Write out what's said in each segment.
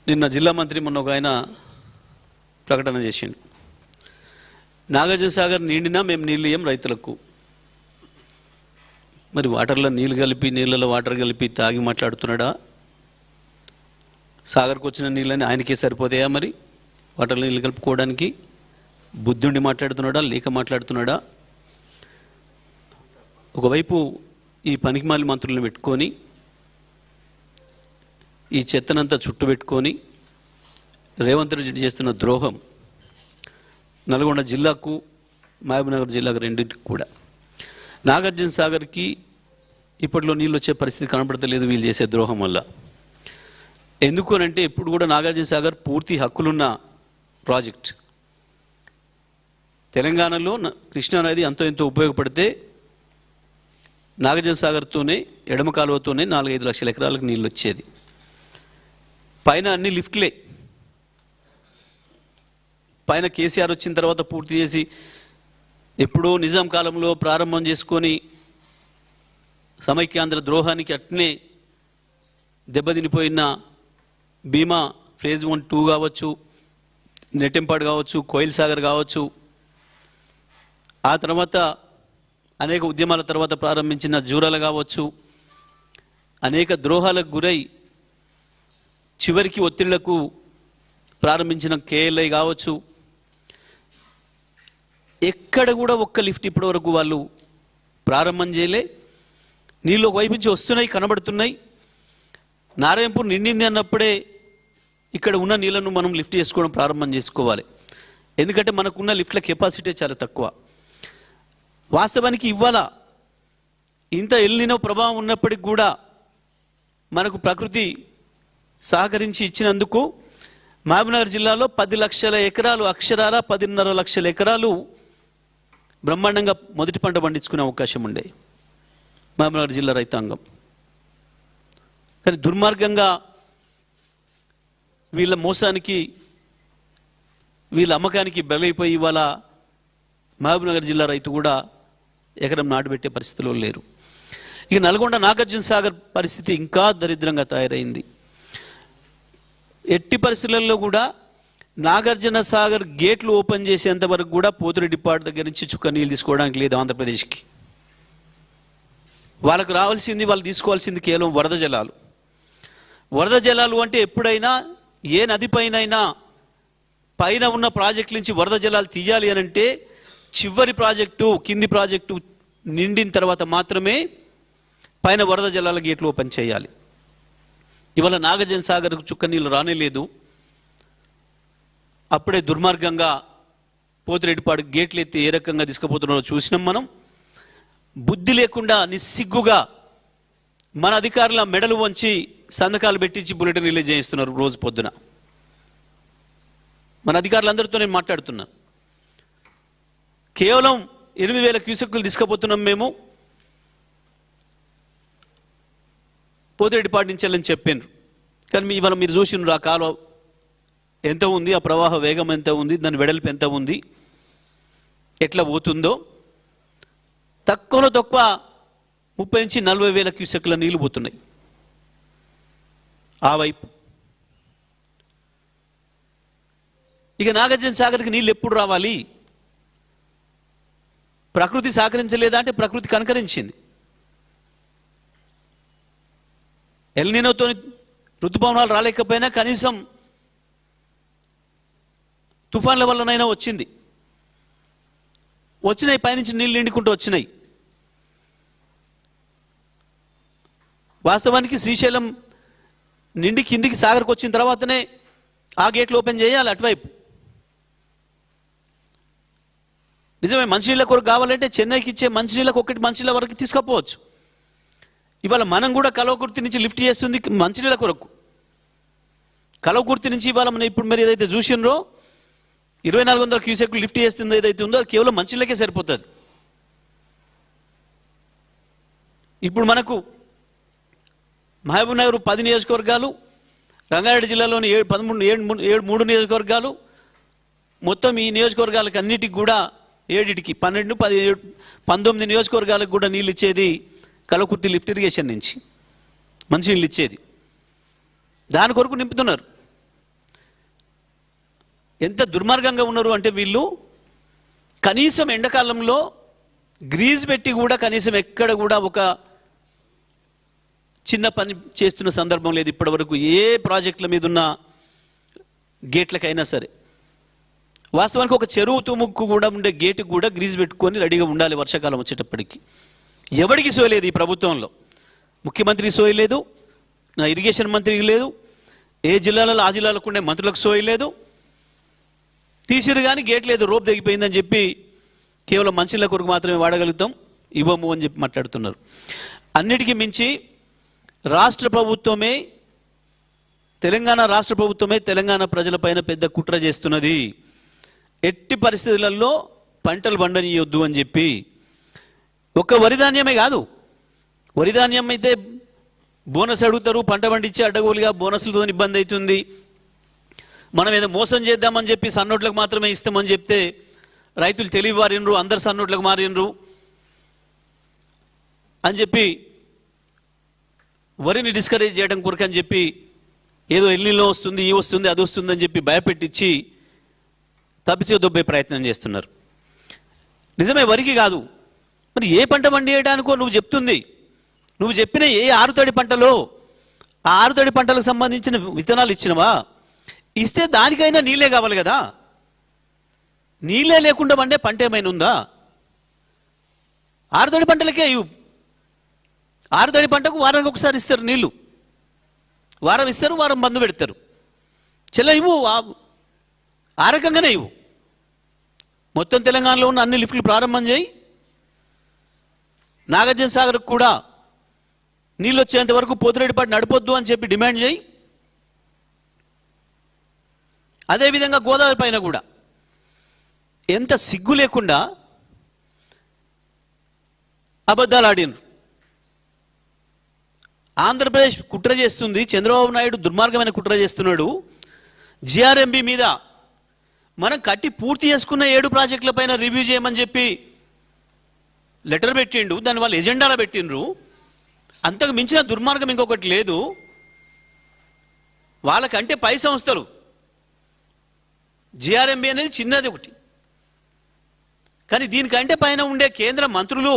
నిన్న జిల్లా మంత్రి మొన్న ఒక ఆయన ప్రకటన చేసిండు. నాగార్జున సాగర్ నిండినా మేము నీళ్ళు ఇయ్యం రైతులకు. మరి వాటర్లో నీళ్ళు కలిపి నీళ్ళలో వాటర్ కలిపి తాగి మాట్లాడుతున్నాడా? సాగర్కు వచ్చిన నీళ్ళని ఆయనకే సరిపోతాయా? మరి వాటర్లో నీళ్ళు కలుపుకోవడానికి బుద్ధుండి మాట్లాడుతున్నాడా లేక మాట్లాడుతున్నాడా? ఒకవైపు ఈ పనికిమాలి మంత్రులను పెట్టుకొని ఈ చెత్తనంతా చుట్టు పెట్టుకొని రేవంత్ రెడ్డి చేస్తున్న ద్రోహం నల్గొండ జిల్లాకు మహబూబ్నగర్ జిల్లాకు రెండింటికి కూడా. నాగార్జున సాగర్కి ఇప్పట్లో నీళ్ళు వచ్చే పరిస్థితి కనబడతలేదు వీళ్ళు చేసే ద్రోహం వల్ల. ఎందుకు అనంటే ఇప్పుడు కూడా నాగార్జున సాగర్ పూర్తి హక్కులున్న ప్రాజెక్ట్. తెలంగాణలో కృష్ణా నది అంతో ఎంతో ఉపయోగపడితే నాగార్జున సాగర్తోనే ఎడమ కాలువతోనే 4-5 లక్షల ఎకరాలకు నీళ్ళు వచ్చేది. పైన అన్ని లిఫ్ట్లే. పైన కేసీఆర్ వచ్చిన తర్వాత పూర్తి చేసి ఎప్పుడో నిజాం కాలంలో ప్రారంభం చేసుకొని సమైక్యాంధ్ర ద్రోహానికి అట్నే దెబ్బతినిపోయిన భీమా ఫేజ్ 1, 2 కావచ్చు, నెట్టెంపాడు కావచ్చు, కోయిల్ సాగర్ కావచ్చు, ఆ తర్వాత అనేక ఉద్యమాల తర్వాత ప్రారంభించిన జూరాల కావచ్చు, అనేక ద్రోహాలకు గురై చివరికి ఒత్తిళ్లకు ప్రారంభించిన కేఎల్ఐ కావచ్చు, ఎక్కడ కూడా ఒక్క లిఫ్ట్ ఇప్పటి వరకు వాళ్ళు ప్రారంభం చేయలే. నీళ్ళు ఒక వైపు నుంచి వస్తున్నాయి, కనబడుతున్నాయి. నారాయణపూర్ నిండింది అన్నప్పుడే ఇక్కడ ఉన్న నీళ్లను మనం లిఫ్ట్ చేసుకోవడం ప్రారంభం చేసుకోవాలి. ఎందుకంటే మనకున్న లిఫ్ట్ల కెపాసిటీ చాలా తక్కువ. వాస్తవానికి ఇవాళ ఇంత ఎల్నినో ప్రభావం ఉన్నప్పటికి కూడా మనకు ప్రకృతి సహకరించి ఇచ్చినందుకు మహబూబ్నగర్ జిల్లాలో 10 లక్షల ఎకరాలు అక్షరాల 10.5 లక్షల ఎకరాలు బ్రహ్మాండంగా మొదటి పంట పండించుకునే అవకాశం ఉండే మహబూబ్నగర్ జిల్లా రైతాంగం. కానీ దుర్మార్గంగా వీళ్ళ మోసానికి వీళ్ళ అమ్మకానికి బలైపోయి ఇవాళ మహబూబ్నగర్ జిల్లా రైతు కూడా ఎకరం నాటుబెట్టే పరిస్థితిలో లేరు. ఇక నల్గొండ నాగార్జున సాగర్ పరిస్థితి ఇంకా దరిద్రంగా తయారైంది. ఎట్టి పరిస్థితులలో కూడా నాగార్జున సాగర్ గేట్లు ఓపెన్ చేసేంత వరకు కూడా పోతిరెడ్డిపాడు దగ్గర నుంచి చుక్క నీళ్ళు తీసుకోవడానికి లేదు ఆంధ్రప్రదేశ్కి. వాళ్ళకు రావాల్సింది, వాళ్ళు తీసుకోవాల్సింది కేవలం వరద జలాలు. వరద జలాలు అంటే ఎప్పుడైనా ఏ నది పైన ఉన్న ప్రాజెక్టు నుంచి వరద జలాలు తీయాలి అని అంటే చివరి ప్రాజెక్టు కింది ప్రాజెక్టు నిండిన తర్వాత మాత్రమే పైన వరద జలాల గేట్లు ఓపెన్ చేయాలి. ఇవాళ నాగార్జున సాగర్కు చుక్క నీళ్ళు రానేలేదు. అప్పుడే దుర్మార్గంగా పోతిరెడ్డిపాడు గేట్లు ఎత్తి ఏ రకంగా తీసుకుపోతున్నారో చూసినాం మనం. బుద్ధి లేకుండా నిస్సిగ్గుగా మన అధికారుల మెడలు వంచి సంతకాలు పెట్టించి బులెటిన్ రిలీజ్ చేయిస్తున్నారు రోజు పొద్దున. మన అధికారులందరితో నేను మాట్లాడుతున్నా. కేవలం 8,000 క్యూసెక్కులు తీసుకుపోతున్నాం మేము పోతిరెడ్డిపాడు నుంచి వెళ్ళని చెప్పారు. కానీ ఇవాళ మీరు చూసినారు ఆ కాలువ ఎంత ఉంది, ఆ ప్రవాహ వేగం ఎంత ఉంది, దాని వెడల్పు ఎంత ఉంది, ఎట్లా పోతుందో. తక్కువలో తక్కువ 30 నుంచి 40,000 క్యూసెక్కుల నీళ్లు పోతున్నాయి ఆ వైపు. ఇక నాగార్జున సాగర్కి నీళ్ళు ఎప్పుడు రావాలి? ప్రకృతి సహకరించలేదా అంటే ప్రకృతి కనకరించింది. ఎల్నినోతో ఋతుపవనాలు రాలేకపోయినా కనీసం తుఫాన్ల వల్లనైనా వచ్చింది. వచ్చినాయి, పైనుంచి నీళ్ళు నిండుకుంటూ వచ్చినాయి. వాస్తవానికి శ్రీశైలం నిండి కిందికి సాగర్కి వచ్చిన తర్వాతనే ఆ గేట్లు ఓపెన్ చేయాలి అటువైపు. నిజమే, మంచినీళ్ళ కొరకు కావాలంటే చెన్నైకి ఇచ్చే మంచినీళ్ళకు ఒకటి మంచినీళ్ళ వరకు తీసుకపోవచ్చు. ఇవాళ మనం కూడా కల్వకుర్తి నుంచి లిఫ్ట్ చేస్తుంది మంచినీళ్ళ కొరకు. కల్వకుర్తి నుంచి ఇవాళ మనం ఇప్పుడు మీరు ఏదైతే చూసినరో 2,400 క్యూసెక్లు లిఫ్ట్ చేస్తుంది ఏదైతే ఉందో అది కేవలం మంచినీళ్ళకే సరిపోతుంది. ఇప్పుడు మనకు మహబూబ్నగర్ 10 నియోజకవర్గాలు, రంగారెడ్డి జిల్లాలోని 3 నియోజకవర్గాలు, మొత్తం ఈ నియోజకవర్గాలకు అన్నిటికి కూడా 7కి 12, 17, 19 నియోజకవర్గాలకు కూడా నీళ్ళు ఇచ్చేది కల్వకుర్తి లిఫ్ట్ ఇరిగేషన్ నుంచి మంచినీళ్ళు ఇచ్చేది. దాని కొరకు నింపుతున్నారు. ఎంత దుర్మార్గంగా ఉన్నారు అంటే వీళ్ళు కనీసం ఎండాకాలంలో గ్రీజ్ పెట్టి కూడా కనీసం ఎక్కడ కూడా ఒక చిన్న పని చేస్తున్న సందర్భం లేదు ఇప్పటి వరకు ఏ ప్రాజెక్టుల మీద ఉన్న గేట్లకైనా సరే. వాస్తవానికి ఒక చెరువు తుముక్కు కూడా ఉండే గేటుకు కూడా గ్రీజ్ పెట్టుకొని రెడీగా ఉండాలి వర్షాకాలం వచ్చేటప్పటికి. ఎవరికి సోయలేదు ఈ ప్రభుత్వంలో, ముఖ్యమంత్రికి సోయలేదు, నా ఇరిగేషన్ మంత్రికి లేదు, ఏ జిల్లాలలో ఆ జిల్లాలకు ఉండే మంత్రులకు సోయలేదు. తీసిరు కానీ గేట్ లేదు, రోప్ తెగిపోయిందని చెప్పి కేవలం మనుషుల కొరకు మాత్రమే వాడగలుగుతాం, ఇవ్వము అని చెప్పి మాట్లాడుతున్నారు. అన్నిటికీ మించి రాష్ట్ర ప్రభుత్వమే, తెలంగాణ రాష్ట్ర ప్రభుత్వమే తెలంగాణ ప్రజలపైన పెద్ద కుట్ర చేస్తున్నది. ఎట్టి పరిస్థితులలో పంటలు పండనీయొద్దు అని చెప్పి. ఒక్క వరిధాన్యమే కాదు, వరిధాన్యం అయితే బోనస్ అడుగుతారు, పంట పండించి అడ్డగోలుగా బోనస్లతో ఇబ్బంది అవుతుంది. మనం ఏదో మోసం చేద్దామని చెప్పి సన్నోట్లకు మాత్రమే ఇస్తామని చెప్తే రైతులు తెలివి మారినరు, అందరు సన్నోట్లకు మారినరు అని చెప్పి వరిని డిస్కరేజ్ చేయడం కొరకు అని చెప్పి ఏదో ఎల్లిలో వస్తుంది, ఈ వస్తుంది, అది వస్తుందని చెప్పి భయపెట్టించి తప్పించి దొబ్బే ప్రయత్నం చేస్తున్నారు. నిజమే వరికి కాదు, మరి ఏ పంట పండియడానికో నువ్వు చెప్తుంది, నువ్వు చెప్పిన ఏ ఆరుతడి పంటలో ఆ ఆరుతడి పంటలకు సంబంధించిన విత్తనాలు ఇచ్చినవా? ఇస్తే దానికైనా నీళ్ళే కావాలి కదా. నీళ్ళే లేకుండా పండే పంట ఏమైనా ఉందా? ఆరుతడి పంటలకే ఇవ్వు. ఆరుతడి పంటకు వారానికి ఒకసారి ఇస్తారు నీళ్లు, వారం ఇస్తారు, వారం బంద్ పెడతారు. చెల్ల ఇవ్వు, ఆ రకంగానే ఇవ్వు. మొత్తం తెలంగాణలో ఉన్న అన్ని లిఫ్ట్లు ప్రారంభం చేయి. నాగార్జున సాగర్కు కూడా నీళ్ళు వచ్చేంత వరకు పోతిరెడ్డిపాటు నడపొద్దు అని చెప్పి డిమాండ్ చేయి. అదేవిధంగా గోదావరి పైన కూడా ఎంత సిగ్గు లేకుండా అబద్ధాలు ఆడినరు. ఆంధ్రప్రదేశ్ కుట్ర చేస్తుంది, చంద్రబాబు నాయుడు దుర్మార్గమైన కుట్ర చేస్తున్నాడు. జిఆర్ఎంబి మీద మనం కట్టి పూర్తి చేసుకున్న 7 ప్రాజెక్టుల పైన రివ్యూ చేయమని చెప్పి లెటర్ పెట్టిండు, దాన్ని వాళ్ళు ఎజెండాలో పెట్టిండ్రు. అంతకు మించిన దుర్మార్గం ఇంకొకటి లేదు. వాళ్ళకంటే పై సంస్థలు, జిఆర్ఎంబి అనేది చిన్నది ఒకటి, కానీ దీనికంటే పైన ఉండే కేంద్ర మంత్రులు,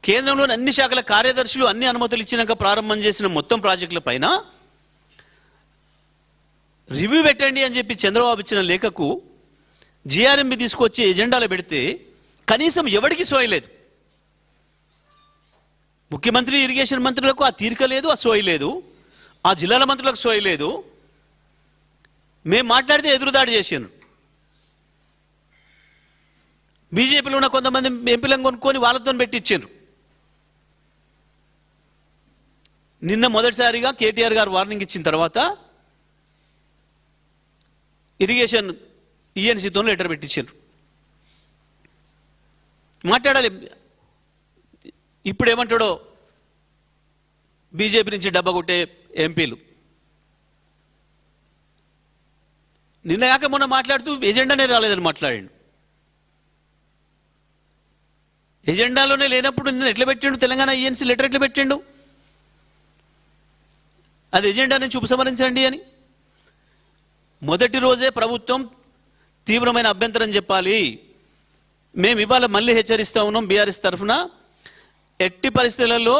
కేంద్రంలోని అన్ని శాఖల కార్యదర్శులు అన్ని అనుమతులు ఇచ్చినాక ప్రారంభం చేసిన మొత్తం ప్రాజెక్టుల పైన రివ్యూ పెట్టండి అని చెప్పి చంద్రబాబు ఇచ్చిన లేఖకు జిఆర్ఎంబి తీసుకొచ్చి ఎజెండాలో పెడితే కనీసం ఎవరికి సోయలేదు. ముఖ్యమంత్రి, ఇరిగేషన్ మంత్రులకు ఆ తీరిక లేదు, ఆ సోయలేదు. ఆ జిల్లాల మంత్రులకు సోయలేదు. మేము మాట్లాడితే ఎదురుదాడి చేశాను. బీజేపీలో ఉన్న కొంతమంది ఎంపీలను కొనుక్కొని వాళ్ళతో పెట్టించారు. నిన్న మొదటిసారిగా కేటీఆర్ గారు వార్నింగ్ ఇచ్చిన తర్వాత ఇరిగేషన్ ఈఎన్సీతో లెటర్ పెట్టించారు. మాట్లాడాలి. ఇప్పుడు ఏమంటాడో బీజేపీ నుంచి డబ్బా కొట్టే ఎంపీలు. నిన్నగాక మొన్న మాట్లాడుతూ ఎజెండానే రాలేదని మాట్లాడాడు. ఎజెండాలోనే లేనప్పుడు నిన్న ఎట్లా పెట్టిండు? తెలంగాణ ఈఎన్సీ లెటర్ ఎట్లా పెట్టిండు? అది ఎజెండా నుంచి ఉపసంహరించండి అని. మొదటి రోజే ప్రభుత్వం తీవ్రమైన అభ్యంతరం చెప్పాలి. మేము ఇవాళ మళ్ళీ హెచ్చరిస్తా ఉన్నాం బీఆర్ఎస్ తరఫున, ఎట్టి పరిస్థితులలో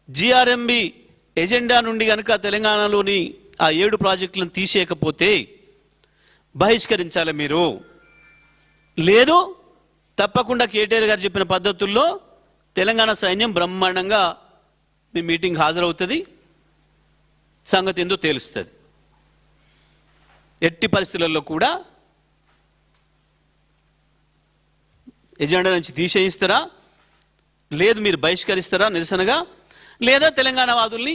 జిఆర్ఎంబి ఎజెండా నుండి కనుక తెలంగాణలోని ఆ 7 ప్రాజెక్టులను తీసేయకపోతే బహిష్కరించాలి మీరు. లేదు తప్పకుండా కేటీఆర్ గారు చెప్పిన పద్ధతుల్లో తెలంగాణ సైన్యం బ్రహ్మాండంగా మీ మీటింగ్ హాజరవుతుంది, సంగతి ఏందో తెలుస్తుంది. ఎట్టి పరిస్థితులలో కూడా ఎజెండా నుంచి తీసేయిస్తారా, లేదు మీరు బహిష్కరిస్తారా నిరసనగా, లేదా తెలంగాణ వాదుల్ని,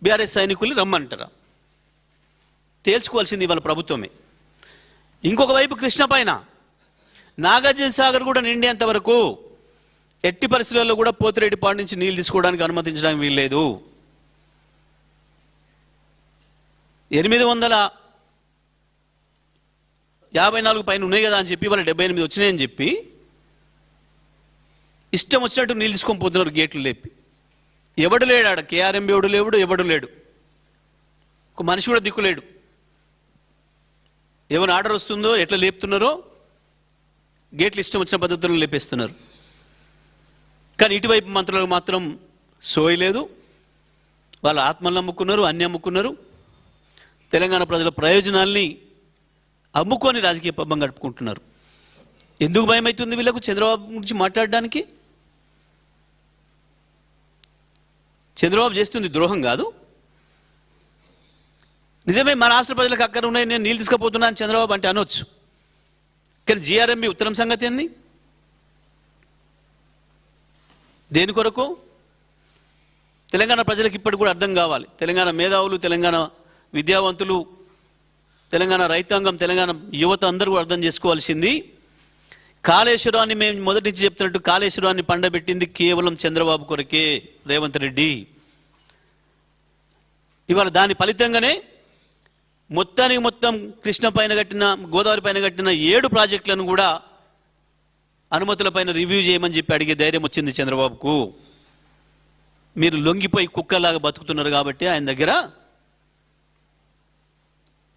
బీఆర్ఎస్ సైనికుల్ని రమ్మంటారా? తేల్చుకోవాల్సింది వాళ్ళ ప్రభుత్వమే. ఇంకొక వైపు కృష్ణ పైన నాగార్జున సాగర్ కూడా నిండేంత వరకు ఎట్టి పరిస్థితుల్లో కూడా పోతిరెడ్డిపాడు నుంచి నీళ్ళు తీసుకోవడానికి అనుమతించడానికి వీల్లేదు. 854 పైన ఉన్నాయి కదా అని చెప్పి వాళ్ళ 78 వచ్చినాయని చెప్పి ఇష్టం వచ్చినట్టు నీళ్ళు తీసుకొని పోతున్నారు గేట్లు లేపి. ఎవడు లేడు ఆడ, కేఆర్ఎంబి ఎవడు లేడు, ఎవడు లేడు, ఒక మనిషి కూడా దిక్కులేడు. ఏమైనా ఆర్డర్ వస్తుందో ఎట్లా లేపుతున్నారో గేట్లు ఇష్టం వచ్చిన పద్ధతులను లేపేస్తున్నారు. కానీ ఇటువైపు మంత్రులకు మాత్రం సోయలేదు. వాళ్ళ ఆత్మలను అమ్ముకున్నారు, అన్ని అమ్ముకున్నారు. తెలంగాణ ప్రజల ప్రయోజనాల్ని అమ్ముకొని రాజకీయ పబ్బం గడుపుకుంటున్నారు. ఎందుకు భయం అవుతుంది వీళ్ళకు చంద్రబాబు గురించి మాట్లాడడానికి? చంద్రబాబు చేస్తుంది ద్రోహం కాదు. నిజమే మన రాష్ట్ర ప్రజలకు అక్కడ ఉన్నాయి, నేను నీళ్ళు తీసుకుపోతున్నాను చంద్రబాబు అంటే అనొచ్చు. కానీ జిఆర్ఎంబి ఉత్తరం సంగతి ఏంది? దేని కొరకు? తెలంగాణ ప్రజలకు ఇప్పటికి కూడా అర్థం కావాలి. తెలంగాణ మేధావులు, తెలంగాణ విద్యావంతులు, తెలంగాణ రైతాంగం, తెలంగాణ యువత అందరూ కూడా అర్థం చేసుకోవాల్సింది, కాళేశ్వరాన్ని మేము మొదటి నుంచి చెప్తున్నట్టు కాళేశ్వరాన్ని పండబెట్టింది కేవలం చంద్రబాబు కొరకే, రేవంత్ రెడ్డి. ఇవాళ దాని ఫలితంగానే మొత్తానికి మొత్తం కృష్ణ పైన కట్టిన, గోదావరి పైన కట్టిన 7 ప్రాజెక్టులను కూడా అనుమతుల పైన రివ్యూ చేయమని చెప్పి అడిగే ధైర్యం వచ్చింది చంద్రబాబుకు. మీరు లొంగిపోయి కుక్కలాగా బతుకుతున్నారు కాబట్టి ఆయన దగ్గర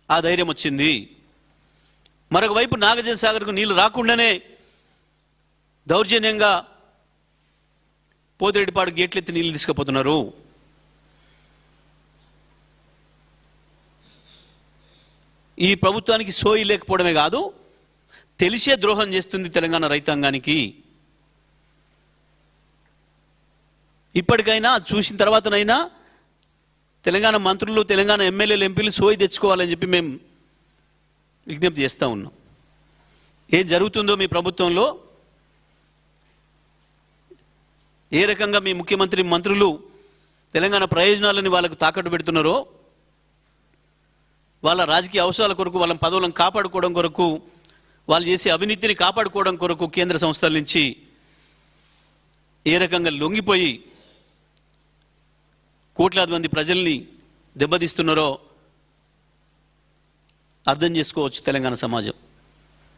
ఆ ధైర్యం వచ్చింది. మరొక వైపు నాగార్జున సాగర్కు నీళ్లు రాకుండానే దౌర్జన్యంగా పోతిరెడ్డిపాడు గేట్లెత్తి నీళ్లు తీసుకుపోతున్నారు. ఈ ప్రభుత్వానికి సోయి లేకపోవడమే కాదు, తెలిసే ద్రోహం చేస్తుంది తెలంగాణ రైతాంగానికి. ఇప్పటికైనా చూసిన తర్వాతనైనా తెలంగాణ మంత్రులు, తెలంగాణ ఎమ్మెల్యేలు, ఎంపీలు సోయి తెచ్చుకోవాలని చెప్పి మేము విజ్ఞప్తి చేస్తూ ఉన్నాం. ఏం జరుగుతుందో మీ ప్రభుత్వంలో, ఏ రకంగా మీ ముఖ్యమంత్రి, మంత్రులు తెలంగాణ ప్రయోజనాలని వాళ్ళకు తాకట్టు పెడుతున్నారో, వాళ్ళ రాజకీయ అవసరాల కొరకు, వాళ్ళ పదవులను కాపాడుకోవడం కొరకు, వాళ్ళు చేసే అవినీతిని కాపాడుకోవడం కొరకు కేంద్ర సంస్థల నుంచి ఏ రకంగా లొంగిపోయి కోట్లాది మంది ప్రజల్ని దెబ్బతీస్తున్నారో అర్థం చేసుకోవచ్చు తెలంగాణ సమాజం.